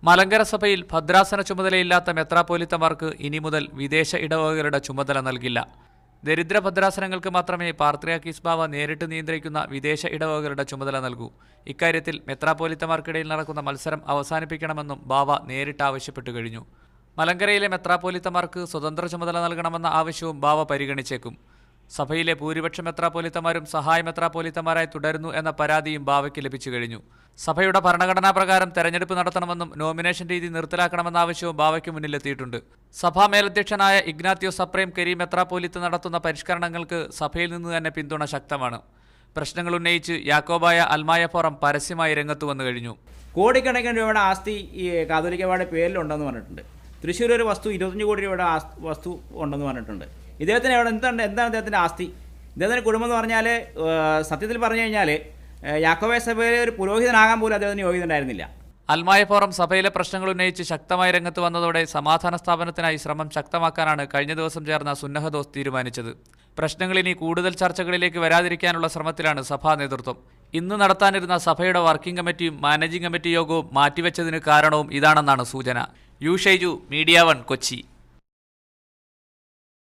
മലങ്കര സഭയിൽ ഭദ്രാസന ചുമതലയില്ലാത്ത മെത്രാപ്പോലിത്തമാർക്ക് ഇനി മുതൽ വിദേശ ഇടവകകളുടെ ചുമതല നൽകില്ല. ദരിദ്ര ഭദ്രാസനങ്ങൾക്ക് മാത്രമേ പാത്രിയാർക്കീസ് ബാവ നേരിട്ട് നിയന്ത്രിക്കുന്ന വിദേശ ഇടവകകളുടെ ചുമതല നൽകൂ. ഇക്കാര്യത്തിൽ മെത്രാപ്പോലിത്തമാർക്കിടയിൽ നടക്കുന്ന മത്സരം അവസാനിപ്പിക്കണമെന്നും ബാവ നേരിട്ട് ആവശ്യപ്പെട്ടു കഴിഞ്ഞു. മലങ്കരയിലെ മെത്രാപ്പോലിത്തമാർക്ക് സ്വതന്ത്ര ചുമതല നൽകണമെന്ന ആവശ്യവും ബാവ പരിഗണിച്ചേക്കും. സഭയിലെ ഭൂരിപക്ഷ മെത്രാപ്പോലിത്തമാരും സഹായ മെത്രാപ്പോലിത്തമാരായി തുടരുന്നു എന്ന പരാതിയും ബാവയ്ക്ക് ലഭിച്ചു കഴിഞ്ഞു. സഭയുടെ ഭരണഘടനാ പ്രകാരം തെരഞ്ഞെടുപ്പ് നടത്തണമെന്നും നോമിനേഷൻ രീതി നിർത്തലാക്കണമെന്ന ആവശ്യവും ബാവയ്ക്ക് മുന്നിലെത്തിയിട്ടുണ്ട്. സഭാ മേലധ്യക്ഷനായ ഇഗ്നാത്യോസ് അപ്രേം കരീം മെത്രാപ്പോലിത്ത നടത്തുന്ന പരിഷ്കരണങ്ങൾക്ക് സഭയിൽ നിന്ന് തന്നെ പിന്തുണ ശക്തമാണ്. പ്രശ്നങ്ങൾ ഉന്നയിച്ച് യാക്കോബായ അൽമായ ഫോറം പരസ്യമായി രംഗത്ത് വന്നു കഴിഞ്ഞു. കോടിക്കണക്കിന് രൂപയുടെ ആസ്തി ഈ കാതോലിക്കയുടെ പേരിലുണ്ടെന്ന് പറഞ്ഞിട്ടിട്ടുണ്ട്. തൃശ്ശൂർ ഒരു വസ്തു 25 കോടി രൂപയുടെ വസ്തു ഉണ്ടെന്ന് പറഞ്ഞിട്ടുണ്ട്. ഇദ്ദേഹത്തിന് എന്താണ് അദ്ദേഹത്തിൻ്റെ ആസ്തി? ഇദ്ദേഹത്തിൻ്റെ കുടുംബം എന്ന് പറഞ്ഞാൽ സത്യത്തിൽ പറഞ്ഞു കഴിഞ്ഞാൽ യാക്കോബായ സഭയിലെ ഒരു പുരോഹിതനാകാൻ പോലും അദ്ദേഹത്തിന് യോഗ്യത ഉണ്ടായിരുന്നില്ല. അൽമായ ഫോറം സഭയിലെ പ്രശ്നങ്ങൾ ഉന്നയിച്ച് ശക്തമായി രംഗത്ത് വന്നതോടെ സമാധാന സ്ഥാപനത്തിനായി ശ്രമം ശക്തമാക്കാനാണ് കഴിഞ്ഞ ദിവസം ചേർന്ന സുന്നഹദോസ് തീരുമാനിച്ചത്. പ്രശ്നങ്ങൾ ഇനി കൂടുതൽ ചർച്ചകളിലേക്ക് വരാതിരിക്കാനുള്ള ശ്രമത്തിലാണ് സഭാ നേതൃത്വം. ഇന്ന് നടത്താനിരുന്ന സഭയുടെ വർക്കിംഗ് കമ്മിറ്റിയും മാനേജിംഗ് കമ്മിറ്റി യോഗവും മാറ്റിവെച്ചതിന് കാരണവും ഇതാണെന്നാണ് സൂചന. U Shaiju, media 1, Kochi.